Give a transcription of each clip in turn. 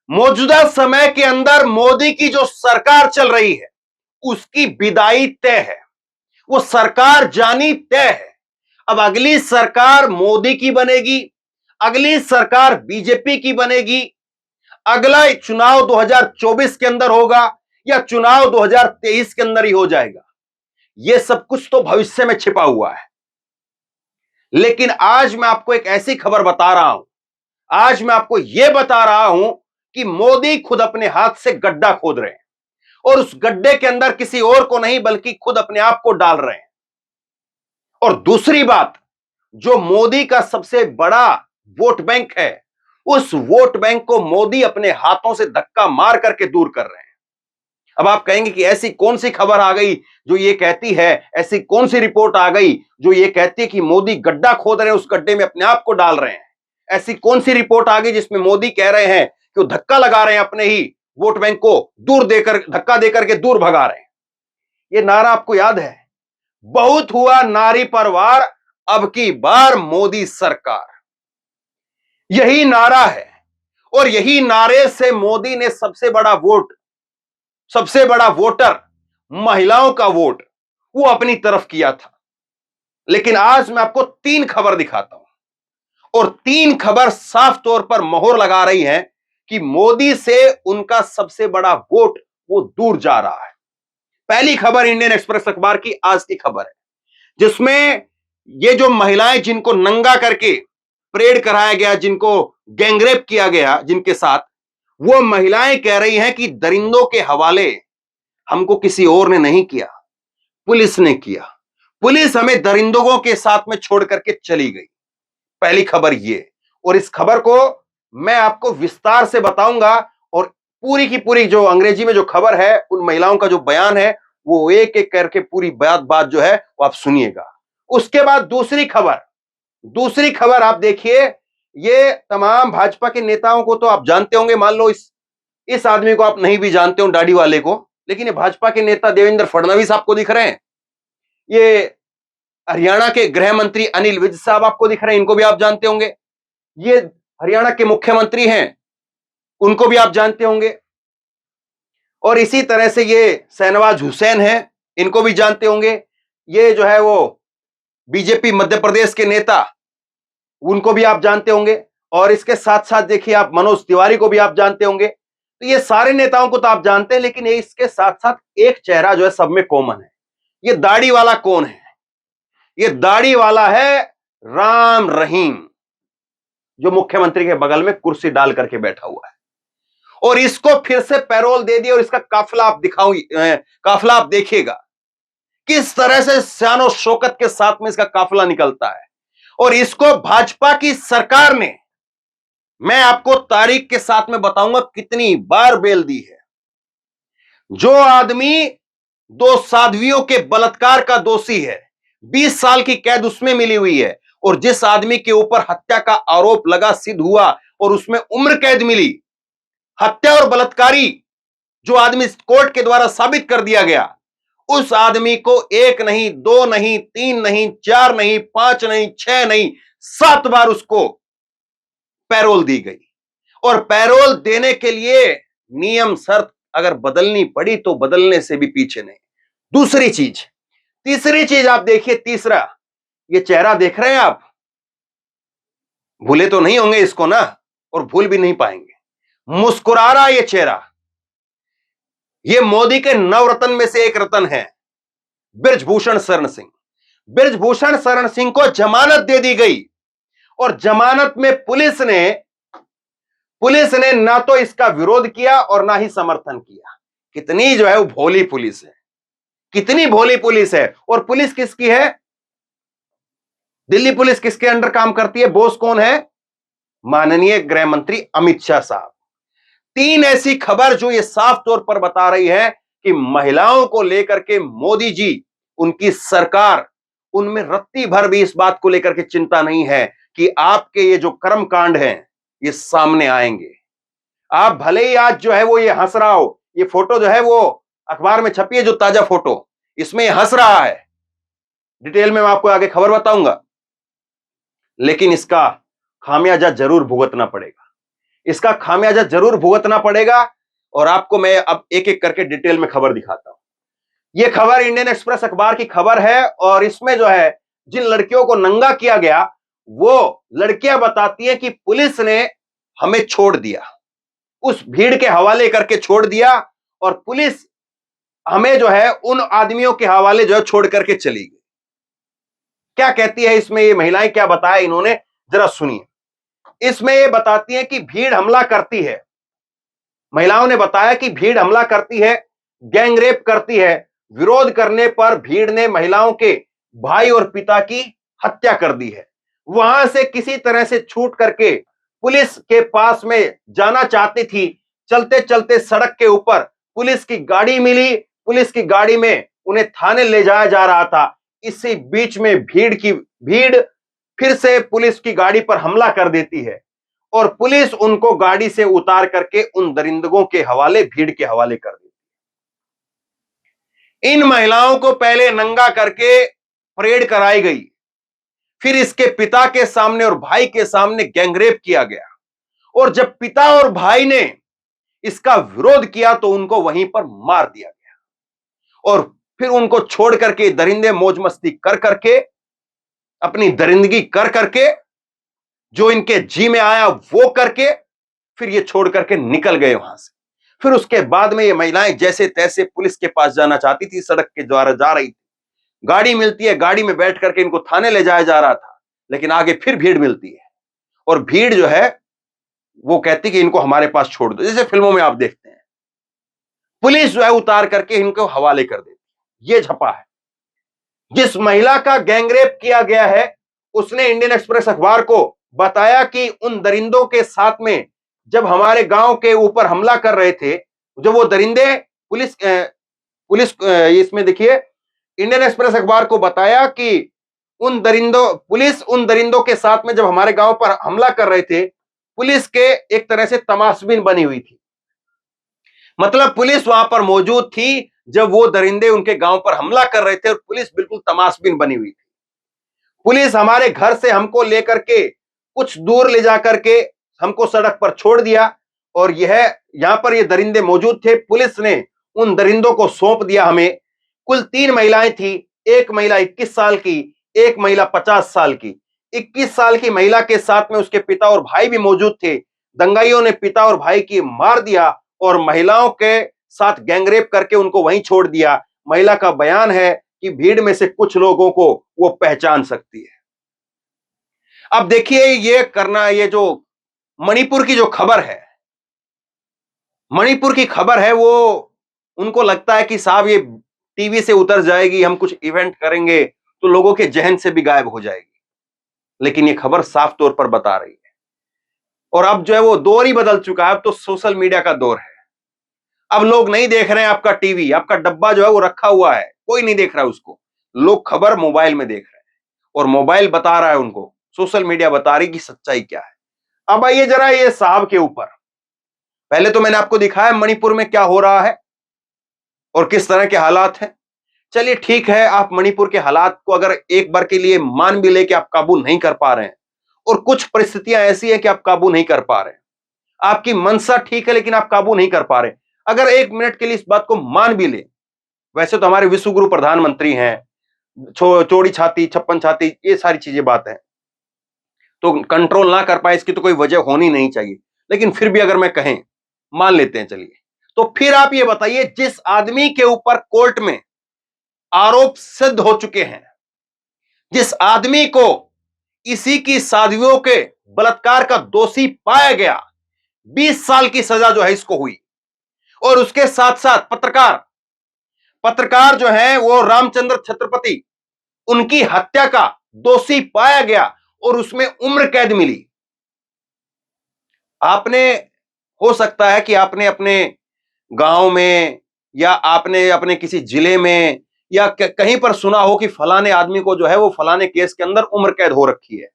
मौजूदा समय के अंदर मोदी की जो सरकार चल रही है उसकी विदाई तय है। वो सरकार जानी तय है। अब अगली सरकार मोदी की बनेगी, अगली सरकार बीजेपी की बनेगी, अगला चुनाव 2024 के अंदर होगा या चुनाव 2023 के अंदर ही हो जाएगा। यह सब कुछ तो भविष्य में छिपा हुआ है। लेकिन आज मैं आपको एक ऐसी खबर बता रहा हूं, आज मैं आपको यह बता रहा हूं कि मोदी खुद अपने हाथ से गड्ढा खोद रहे हैं और उस गड्ढे के अंदर किसी और को नहीं बल्कि खुद अपने आप को डाल रहे हैं। और दूसरी बात, जो मोदी का सबसे बड़ा वोट बैंक है, उस वोट बैंक को मोदी अपने हाथों से धक्का मार करके दूर कर रहे हैं। अब आप कहेंगे कि ऐसी कौन सी खबर आ गई जो ये कहती है, ऐसी कौन सी रिपोर्ट आ गई जो ये कहती है कि मोदी गड्ढा खोद रहे हैं, उस गड्ढे में अपने आप को डाल रहे हैं। ऐसी कौन सी रिपोर्ट आ गई जिसमें मोदी कह रहे हैं कि वो धक्का लगा रहे हैं, अपने ही वोट बैंक को दूर देकर, धक्का देकर के दूर भगा रहे हैं। ये नारा आपको याद है, बहुत हुआ नारी पर वार, अब की बार मोदी सरकार। यही नारा है और यही नारे से मोदी ने सबसे बड़ा वोटर, महिलाओं का वोट वो अपनी तरफ किया था। लेकिन आज मैं आपको 3 खबर दिखाता हूं और 3 खबर साफ तौर पर मोहर लगा रही है कि मोदी से उनका सबसे बड़ा वोट वो दूर जा रहा है। पहली खबर इंडियन एक्सप्रेस अखबार की आज की खबर है, जिसमें ये जो महिलाएं जिनको नंगा करके परेड कराया गया, जिनको गैंगरेप किया गया, जिनके साथ, वो महिलाएं कह रही हैं कि दरिंदों के हवाले हमको किसी और ने नहीं किया, पुलिस ने किया। पुलिस हमें दरिंदों के साथ में छोड़ करके चली गई। पहली खबर ये, और इस खबर को मैं आपको विस्तार से बताऊंगा और पूरी की पूरी जो अंग्रेजी में जो खबर है, उन महिलाओं का जो बयान है, वो एक एक करके पूरी बात जो है वो आप सुनिएगा। उसके बाद दूसरी खबर आप देखिए। ये तमाम भाजपा के नेताओं को तो आप जानते होंगे, मान लो इस आदमी को आप नहीं भी जानते हो, दाढ़ी वाले को, लेकिन ये भाजपा के नेता देवेंद्र फडणवीस आपको दिख रहे हैं। ये हरियाणा के गृह मंत्री अनिल विज साहब आपको दिख रहे हैं, इनको भी आप जानते होंगे। ये हरियाणा के मुख्यमंत्री हैं, उनको भी आप जानते होंगे। और इसी तरह से ये शहनवाज हुसैन हैं, इनको भी जानते होंगे। ये जो है वो बीजेपी मध्य प्रदेश के नेता, उनको भी आप जानते होंगे। और इसके साथ साथ देखिए आप मनोज तिवारी को भी आप जानते होंगे। तो ये सारे नेताओं को तो आप जानते हैं, लेकिन इसके साथ साथ एक चेहरा जो है सब में कॉमन है। ये दाढ़ी वाला कौन है? ये दाढ़ी वाला है राम रहीम, जो मुख्यमंत्री के बगल में कुर्सी डाल करके बैठा हुआ है। और इसको फिर से पैरोल दे दिया और इसका काफिला आप देखिएगा किस तरह से शानो शौकत के साथ में इसका काफिला निकलता है। और इसको भाजपा की सरकार ने, मैं आपको तारीख के साथ में बताऊंगा कितनी बार बेल दी है। जो आदमी 2 साध्वियों के बलात्कार का दोषी है, 20 साल की कैद उसमें मिली हुई है, और जिस आदमी के ऊपर हत्या का आरोप लगा, सिद्ध हुआ और उसमें उम्र कैद मिली, हत्या और बलात्कारी जो आदमी कोर्ट के द्वारा साबित कर दिया गया, उस आदमी को 1 नहीं, 2 नहीं, 3 नहीं, 4 नहीं, 5 नहीं, 6 नहीं, 7 बार उसको पैरोल दी गई। और पैरोल देने के लिए नियम शर्त अगर बदलनी पड़ी तो बदलने से भी पीछे नहीं। तीसरी चीज आप देखिए। तीसरा, ये चेहरा देख रहे हैं आप, भूले तो नहीं होंगे इसको ना, और भूल भी नहीं पाएंगे। मुस्कुरा रहा ये चेहरा, ये मोदी के नवरत्न में से एक रत्न है, बृजभूषण शरण सिंह। बृजभूषण शरण सिंह को जमानत दे दी गई और जमानत में पुलिस ने ना तो इसका विरोध किया और ना ही समर्थन किया। कितनी जो है वो भोली पुलिस है, कितनी भोली पुलिस है। और पुलिस किसकी है? दिल्ली पुलिस किसके अंडर काम करती है? बॉस कौन है? माननीय गृह मंत्री अमित शाह साहब। 3 ऐसी खबर जो ये साफ तौर पर बता रही है कि महिलाओं को लेकर के मोदी जी, उनकी सरकार, उनमें रत्ती भर भी इस बात को लेकर के चिंता नहीं है कि आपके ये जो कर्म कांड हैं ये सामने आएंगे। आप भले ही आज जो है वो ये हंस रहा हो, ये फोटो जो है वो अखबार में छपी है, जो ताजा फोटो, इसमें ये हंस रहा है, डिटेल में मैं आपको आगे खबर बताऊंगा, लेकिन इसका खामियाजा जरूर भुगतना पड़ेगा। इसका खामियाजा जरूर भुगतना पड़ेगा। और आपको मैं अब एक एक करके डिटेल में खबर दिखाता हूं। यह खबर इंडियन एक्सप्रेस अखबार की खबर है और इसमें जो है जिन लड़कियों को नंगा किया गया वो लड़कियां बताती हैं कि पुलिस ने हमें छोड़ दिया, उस भीड़ के हवाले करके छोड़ दिया और पुलिस हमें जो है उन आदमियों के हवाले जो है छोड़ करके चली गई। क्या कहती है इसमें ये महिलाएं, क्या बताया इन्होंने, जरा सुनिए। इसमें ये बताती है कि भीड़ हमला करती है, महिलाओं ने बताया कि भीड़ हमला करती है, गैंगरेप करती है। विरोध करने पर भीड़ ने महिलाओं के भाई और पिता की हत्या कर दी है। वहां से किसी तरह से छूट करके पुलिस के पास में जाना चाहती थी। चलते चलते सड़क के ऊपर पुलिस की गाड़ी मिली, पुलिस की गाड़ी में उन्हें थाने ले जाया जा रहा था। इसी बीच में भीड़ फिर से पुलिस की गाड़ी पर हमला कर देती है और पुलिस उनको गाड़ी से उतार करके उन दरिंदगों के हवाले, भीड़ के हवाले कर देती है। इन महिलाओं को पहले नंगा करके परेड कराई गई, फिर इसके पिता के सामने और भाई के सामने गैंगरेप किया गया और जब पिता और भाई ने इसका विरोध किया तो उनको वहीं पर मार दिया गया और फिर उनको छोड़ करके दरिंदे मौज मस्ती कर करके, अपनी दरिंदगी कर करके, जो इनके जी में आया वो करके फिर ये छोड़ करके निकल गए वहां से। फिर उसके बाद में ये महिलाएं जैसे तैसे पुलिस के पास जाना चाहती थी, सड़क के द्वारा जा रही थी, गाड़ी मिलती है, गाड़ी में बैठ करके इनको थाने ले जाया जा रहा था, लेकिन आगे फिर भीड़ मिलती है और भीड़ जो है वो कहती कि इनको हमारे पास छोड़ दो। जैसे फिल्मों में आप देखते हैं, पुलिस जो है उतार करके इनको हवाले कर देती है। ये छपा है। जिस महिला का गैंगरेप किया गया है उसने इंडियन एक्सप्रेस अखबार को बताया कि उन दरिंदों के साथ में जब हमारे गांव के ऊपर हमला कर रहे थे, जो वो दरिंदे पुलिस इसमें देखिए, इंडियन एक्सप्रेस अखबार को बताया कि पुलिस उन दरिंदों के साथ में जब हमारे गांव पर हमला कर रहे थे, पुलिस के एक तरह से तमाशबीन बनी हुई थी। मतलब पुलिस वहां पर मौजूद थी जब वो दरिंदे उनके गांव पर हमला कर रहे थे और पुलिस बिल्कुल तमाशबीन बनी हुई थी। पुलिस हमारे घर से हमको लेकर के कुछ दूर ले जाकर के हमको सड़क पर छोड़ दिया और यहां पर ये दरिंदे मौजूद थे। पुलिस ने उन दरिंदों को सौंप दिया हमें। कुल 3 महिलाएं थी, एक महिला 21 साल की, एक महिला 50 साल की। 21 साल की महिला के साथ में उसके पिता और भाई भी मौजूद थे। दंगाइयों ने पिता और भाई की मार दिया और महिलाओं के साथ गैंगरेप करके उनको वहीं छोड़ दिया। महिला का बयान है कि भीड़ में से कुछ लोगों को वो पहचान सकती है। अब देखिए ये जो मणिपुर की जो खबर है, मणिपुर की खबर है, वो उनको लगता है कि साहब ये टीवी से उतर जाएगी, हम कुछ इवेंट करेंगे तो लोगों के जहन से भी गायब हो जाएगी। लेकिन ये खबर साफ तौर पर बता रही है और अब जो है वो दौर ही बदल चुका है। अब तो सोशल मीडिया का दौर है। अब लोग नहीं देख रहे हैं आपका टीवी, आपका डब्बा जो है वो रखा हुआ है, कोई नहीं देख रहा है उसको। लोग खबर मोबाइल में देख रहे हैं और मोबाइल बता रहा है उनको, सोशल मीडिया बता रही कि सच्चाई क्या है। अब आइए जरा ये साहब के ऊपर, पहले तो मैंने आपको दिखाया मणिपुर में क्या हो रहा है और किस तरह के हालात हैं। चलिए ठीक है, आप मणिपुर के हालात को अगर एक बार के लिए मान भी ले कि आप काबू नहीं कर पा रहे हैं और कुछ परिस्थितियां ऐसी हैं कि आप काबू नहीं कर पा रहे हैं, आपकी मंशा ठीक है लेकिन आप काबू नहीं कर पा रहे, अगर 1 मिनट के लिए इस बात को मान भी ले, वैसे तो हमारे विश्वगुरु प्रधानमंत्री हैं, चौड़ी छाती 56 छाती, ये सारी चीजें बात है, तो कंट्रोल ना कर पाए इसकी तो कोई वजह होनी नहीं चाहिए। लेकिन फिर भी अगर मैं कहें, मान लेते हैं चलिए, तो फिर आप ये बताइए जिस आदमी के ऊपर कोर्ट में आरोप सिद्ध हो चुके हैं, जिस आदमी को इसी की साधियों के बलात्कार का दोषी पाया गया, 20 साल की सजा जो है इसको हुई और उसके साथ साथ पत्रकार जो है वो रामचंद्र छत्रपति, उनकी हत्या का दोषी पाया गया और उसमें उम्र कैद मिली। आपने, हो सकता है कि आपने अपने गांव में या आपने अपने किसी जिले में या कहीं पर सुना हो कि फलाने आदमी को जो है वो फलाने केस के अंदर उम्र कैद हो रखी है।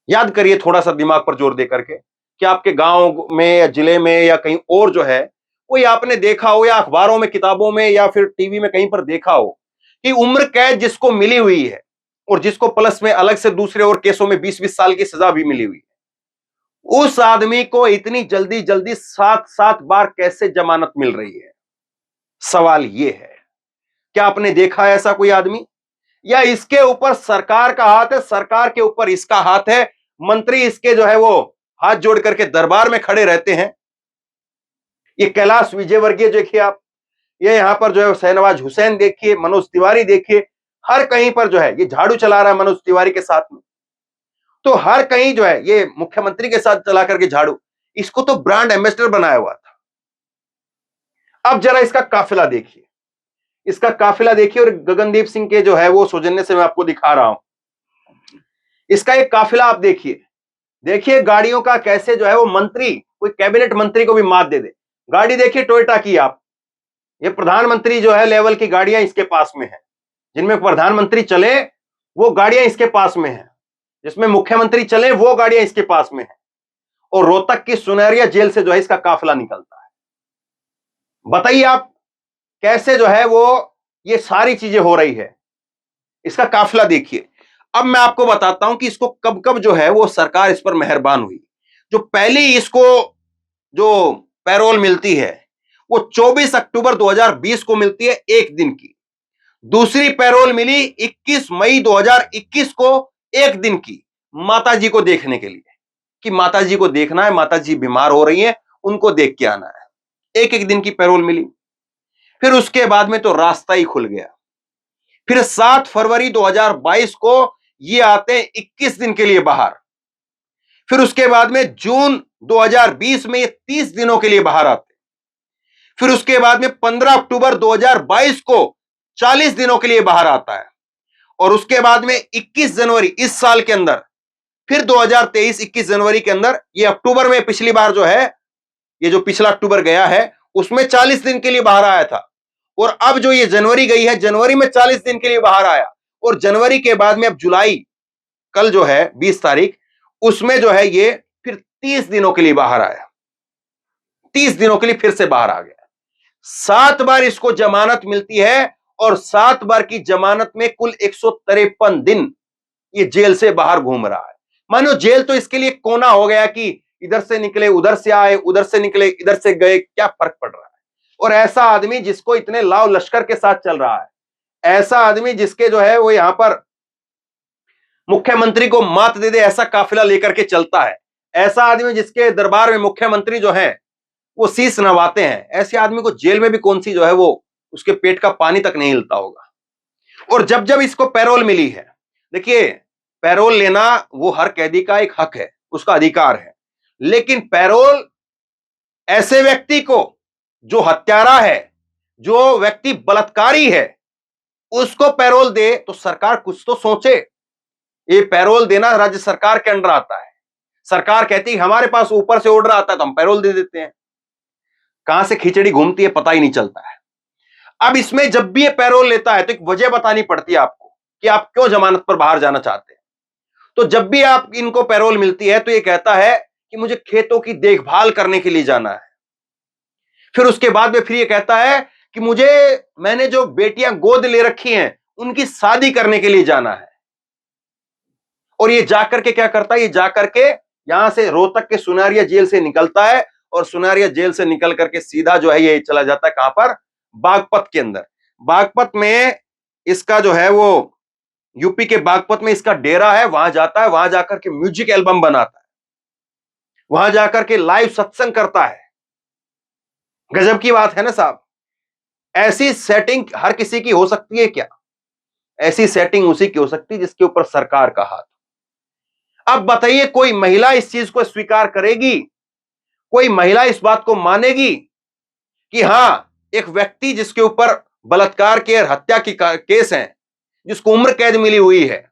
याद करिए थोड़ा सा दिमाग पर जोर दे करके कि आपके गांव में या जिले में या कहीं और जो है वो आपने देखा हो या अखबारों में, किताबों में या फिर टीवी में कहीं पर देखा हो कि उम्र कैद जिसको मिली हुई है और जिसको प्लस में अलग से दूसरे और केसों में 20-20 साल की सजा भी मिली हुई है, उस आदमी को इतनी जल्दी जल्दी 7-7 बार कैसे जमानत मिल रही है? सवाल यह है, क्या आपने देखा है ऐसा कोई आदमी? या इसके ऊपर सरकार का हाथ है, सरकार के ऊपर इसका हाथ है, मंत्री इसके जो है वो हाथ जोड़ करके दरबार में खड़े रहते हैं। ये कैलाश विजयवर्गीय देखिए आप, ये यहां पर जो है शहनवाज हुसैन देखिए, मनोज तिवारी देखिए, हर कहीं पर जो है ये झाड़ू चला रहा है मनोज तिवारी के साथ में। तो हर कहीं जो है ये मुख्यमंत्री के साथ चला करके झाड़ू, इसको तो ब्रांड एम्बेसडर बनाया हुआ था। अब जरा इसका काफिला देखिए, इसका काफिला देखिए, और गगनदीप सिंह के जो है वो सौजन्य से मैं आपको दिखा रहा हूं। इसका एक काफिला आप देखिए, देखिए गाड़ियों का कैसे जो है वो मंत्री, कोई कैबिनेट मंत्री को भी मात दे दे। गाड़ी देखिए टोयोटा की आप, ये प्रधानमंत्री जो है लेवल की गाड़ियां इसके पास में है, जिनमें प्रधानमंत्री चले वो गाड़ियां इसके पास में है, जिसमें मुख्यमंत्री चले वो गाड़ियां इसके पास में है। और रोहतक की सुनहरिया जेल से जो है इसका काफिला निकलता है। बताइए आप कैसे जो है वो ये सारी चीजें हो रही है। इसका काफिला देखिए। अब मैं आपको बताता हूं कि इसको कब कब जो है वो सरकार इस पर मेहरबान हुई। जो पहली इसको जो पैरोल मिलती है वो 24 अक्टूबर 2020 को मिलती है, एक दिन की। दूसरी पैरोल मिली 21 मई 2021 को, एक दिन की, माताजी को देखने के लिए, कि माताजी को देखना है, माताजी बीमार हो रही है, उनको देख के आना है। एक एक दिन की पैरोल मिली। फिर उसके बाद में तो रास्ता ही खुल गया। फिर 7 फरवरी 2022 को ये आते हैं 21 दिन के लिए बाहर। फिर उसके बाद में जून 2020 में ये 30 दिनों के लिए बाहर आते। फिर उसके बाद में 15 अक्टूबर 2022 को 40 दिनों के लिए बाहर आता है। और उसके बाद में 21 जनवरी इस साल के अंदर, फिर 2023 21 जनवरी के अंदर, ये अक्टूबर में पिछली बार जो है, ये जो पिछला अक्टूबर गया है उसमें 40 दिन के लिए बाहर आया था। और अब जो ये जनवरी गई है, जनवरी में 40 दिन के लिए बाहर आया। और जनवरी के बाद में अब जुलाई, कल जो है 20 तारीख, उसमें जो है ये फिर 30 दिनों के लिए बाहर आया। 30 दिनों के लिए फिर से बाहर आ गया। 7 बार इसको जमानत मिलती है, और 7 बार की जमानत में कुल 153 दिन ये जेल से बाहर घूम रहा है। मानो जेल तो इसके लिए कोना हो गया कि इधर से निकले उधर से आए, उधर से निकले इधर से गए, क्या फर्क पड़ रहा है। और ऐसा आदमी जिसको इतने लाव लश्कर के साथ चल रहा है, ऐसा आदमी जिसके जो है वो यहां पर मुख्यमंत्री को मात दे दे ऐसा काफिला लेकर के चलता है, ऐसा आदमी जिसके दरबार में मुख्यमंत्री जो है वो शीश नवाते हैं, ऐसे आदमी को जेल में भी कौन सी जो है वो उसके पेट का पानी तक नहीं हिलता होगा। और जब जब इसको पैरोल मिली है, देखिए पैरोल लेना वो हर कैदी का एक हक है, उसका अधिकार है। लेकिन पैरोल ऐसे व्यक्ति को जो हत्यारा है, जो व्यक्ति बलात्कारी है, उसको पैरोल दे तो सरकार कुछ तो सोचे। ये पैरोल देना राज्य सरकार के अंडर आता है। सरकार कहती है हमारे पास ऊपर से ऑर्डर आता है तो हम पैरोल दे देते हैं। कहां से खिचड़ी घूमती है पता ही नहीं चलता है। अब इसमें जब भी ये पैरोल लेता है तो एक वजह बतानी पड़ती है आपको कि आप क्यों जमानत पर बाहर जाना चाहते हैं। तो जब भी आप इनको पैरोल मिलती है तो ये कहता है कि मुझे खेतों की देखभाल करने के लिए जाना है। फिर उसके बाद में फिर ये कहता है कि मैंने जो बेटियां गोद ले रखी हैं उनकी शादी करने के लिए जाना है। और ये जाकर के क्या करता है, ये जाकर के यहां से रोहतक के सुनारिया जेल से निकलता है, और सुनारिया जेल से निकल करके सीधा जो है ये चला जाता है कहां पर, बागपत के अंदर। बागपत में इसका जो है वो यूपी के बागपत में इसका डेरा है, वहां जाता है, वहां जाकर के म्यूजिक एल्बम बनाता है, वहां जाकर के लाइव सत्संग करता है। गजब की बात है ना साहब। ऐसी सेटिंग हर किसी की हो सकती है क्या? ऐसी सेटिंग उसी की हो सकती है जिसके ऊपर सरकार का हाथ। अब बताइए कोई महिला इस चीज को स्वीकार करेगी? कोई महिला इस बात को मानेगी कि हां एक व्यक्ति जिसके ऊपर बलात्कार के और हत्या की केस है, जिसको उम्र कैद मिली हुई है,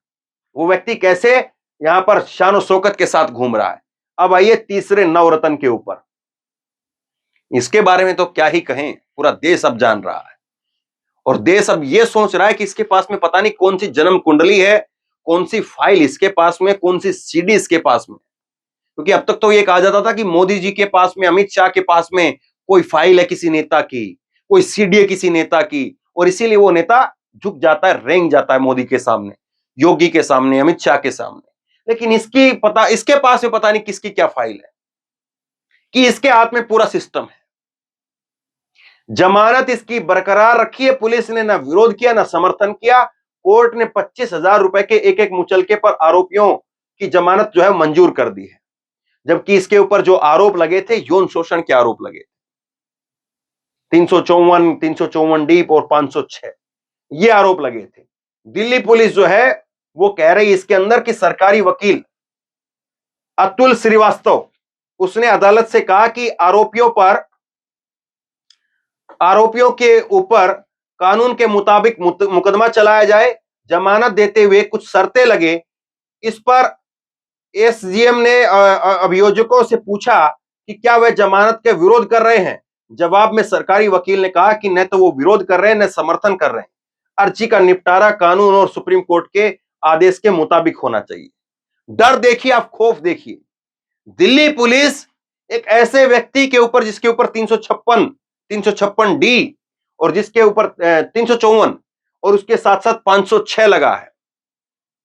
वो व्यक्ति कैसे यहां पर शान शौकत के साथ घूम रहा है? अब आइए तीसरे नवरत्न के ऊपर। इसके बारे में तो क्या ही कहें, पूरा देश अब जान रहा है। और देश अब यह सोच रहा है कि इसके पास में पता नहीं कौन सी जन्म कुंडली है, कौन सी फाइल इसके पास में, कौन सी सीडी इसके पास में। क्योंकि अब तक तो ये कहा जाता था कि मोदी जी के पास में, अमित शाह के पास में कोई फाइल है किसी नेता की, कोई सीडी है किसी नेता की, और इसीलिए वो नेता झुक जाता है, रेंग जाता है मोदी के सामने, योगी के सामने, अमित शाह के सामने। लेकिन इसके पास में पता नहीं किसकी क्या फाइल है कि इसके हाथ में पूरा सिस्टम है। जमानत इसकी बरकरार रखी है, पुलिस ने ना विरोध किया ना समर्थन किया। कोर्ट ने 25,000 रुपए के एक एक मुचलके पर आरोपियों की जमानत जो है मंजूर कर दी है, जबकि इसके ऊपर जो आरोप लगे थे यौन शोषण के आरोप लगे, 354, 354 डी और 506 ये आरोप लगे थे। दिल्ली पुलिस जो है वो कह रही इसके अंदर कि सरकारी वकील अतुल श्रीवास्तव उसने अदालत से कहा कि आरोपियों के ऊपर कानून के मुताबिक मुकदमा चलाया जाए, जमानत देते हुए कुछ शर्तें लगे। इस पर एसजीएम ने अभियोजकों से पूछा कि क्या वे जमानत के विरोध कर रहे हैं। जवाब में सरकारी वकील ने कहा कि न तो वो विरोध कर रहे हैं न समर्थन कर रहे हैं, अर्जी का निपटारा कानून और सुप्रीम कोर्ट के आदेश के मुताबिक होना चाहिए। डर देखिए, आप खौफ देखिए। दिल्ली पुलिस एक ऐसे व्यक्ति के ऊपर जिसके ऊपर 356 डी और जिसके ऊपर 354 और उसके साथ साथ 506 लगा है,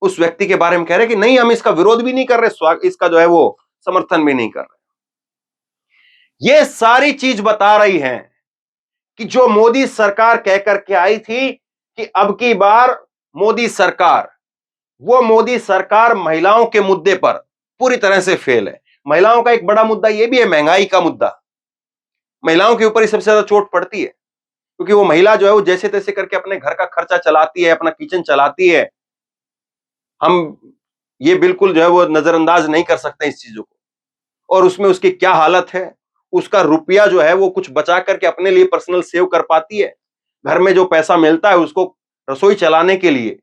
उस व्यक्ति के बारे में कह रहे कि नहीं, हम इसका विरोध भी नहीं कर रहे, इसका जो है वो समर्थन भी नहीं कर रहे। ये सारी चीज बता रही है कि जो मोदी सरकार कहकर के आई थी कि अब की बार मोदी सरकार महिलाओं के मुद्दे पर पूरी तरह से फेल है। महिलाओं का एक बड़ा मुद्दा यह भी है, महंगाई का मुद्दा। महिलाओं के ऊपर ही सबसे ज्यादा चोट पड़ती है, क्योंकि वो महिला जो है वो जैसे तैसे करके अपने घर का खर्चा चलाती है, अपना किचन चलाती है। हम ये बिल्कुल जो है वो नजरअंदाज नहीं कर सकते इस चीजों को। और उसमें उसकी क्या हालत है, उसका रुपया जो है वो कुछ बचा करके अपने लिए पर्सनल सेव कर पाती है। घर में जो पैसा मिलता है उसको रसोई चलाने के लिए,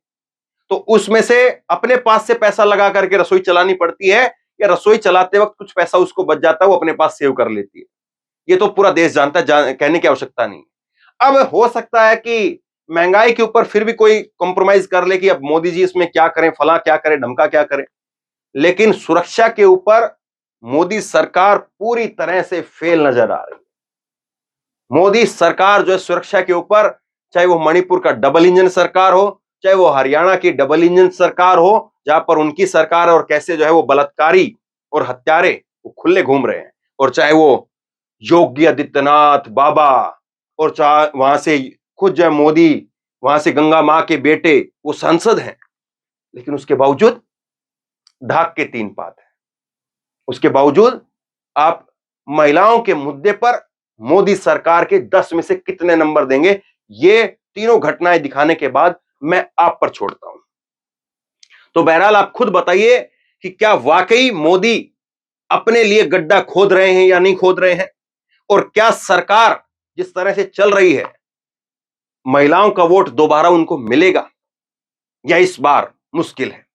तो उसमें से अपने पास से पैसा लगा करके रसोई चलानी पड़ती है, या रसोई चलाते वक्त कुछ पैसा उसको बच जाता है, वो अपने पास सेव कर लेती है। ये तो पूरा देश जानता है, कहने की आवश्यकता नहीं। अब हो सकता है कि महंगाई के ऊपर फिर भी कोई कॉम्प्रोमाइज कर ले कि अब मोदी जी इसमें क्या करें, फला क्या करें, ढमका क्या करें, लेकिन सुरक्षा के ऊपर मोदी सरकार पूरी तरह से फेल नजर आ रही है। मोदी सरकार जो है सुरक्षा के ऊपर, चाहे वो मणिपुर का डबल इंजन सरकार हो, चाहे वो हरियाणा की डबल इंजन सरकार हो, जहां पर उनकी सरकार और कैसे जो है वो बलात्कारी और हत्यारे वो खुले घूम रहे हैं, और चाहे वो योगी आदित्यनाथ बाबा, और चाहे वहां से खुद जो है मोदी, वहां से गंगा मां के बेटे वो सांसद हैं, लेकिन उसके बावजूद ढाक के 3 पात है। उसके बावजूद आप महिलाओं के मुद्दे पर मोदी सरकार के 10 में से कितने नंबर देंगे, ये तीनों घटनाएं दिखाने के बाद मैं आप पर छोड़ता हूं। तो बहरहाल आप खुद बताइए कि क्या वाकई मोदी अपने लिए गड्ढा खोद रहे हैं या नहीं खोद रहे हैं, और क्या सरकार जिस तरह से चल रही है, महिलाओं का वोट दोबारा उनको मिलेगा या इस बार मुश्किल है।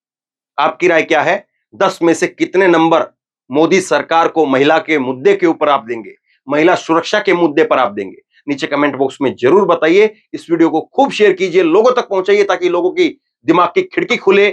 आपकी राय क्या है? 10 में से कितने नंबर मोदी सरकार को महिला के मुद्दे के ऊपर आप देंगे, महिला सुरक्षा के मुद्दे पर आप देंगे? नीचे कमेंट बॉक्स में जरूर बताइए। इस वीडियो को खूब शेयर कीजिए, लोगों तक पहुंचाइए, ताकि लोगों की दिमाग की खिड़की खुले,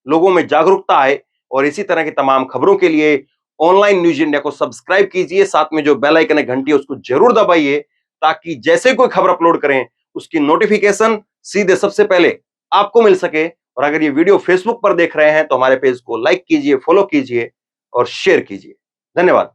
लोगों में जागरूकता आए। और इसी तरह की तमाम खबरों के लिए ऑनलाइन न्यूज इंडिया को सब्सक्राइब कीजिए, साथ में जो बेल आइकन है घंटी है उसको जरूर दबाइए, ताकि जैसे कोई खबर अपलोड करें उसकी नोटिफिकेशन सीधे सबसे पहले आपको मिल सके। और अगर ये वीडियो फेसबुक पर देख रहे हैं तो हमारे पेज को लाइक कीजिए, फॉलो कीजिए और शेयर कीजिए। धन्यवाद।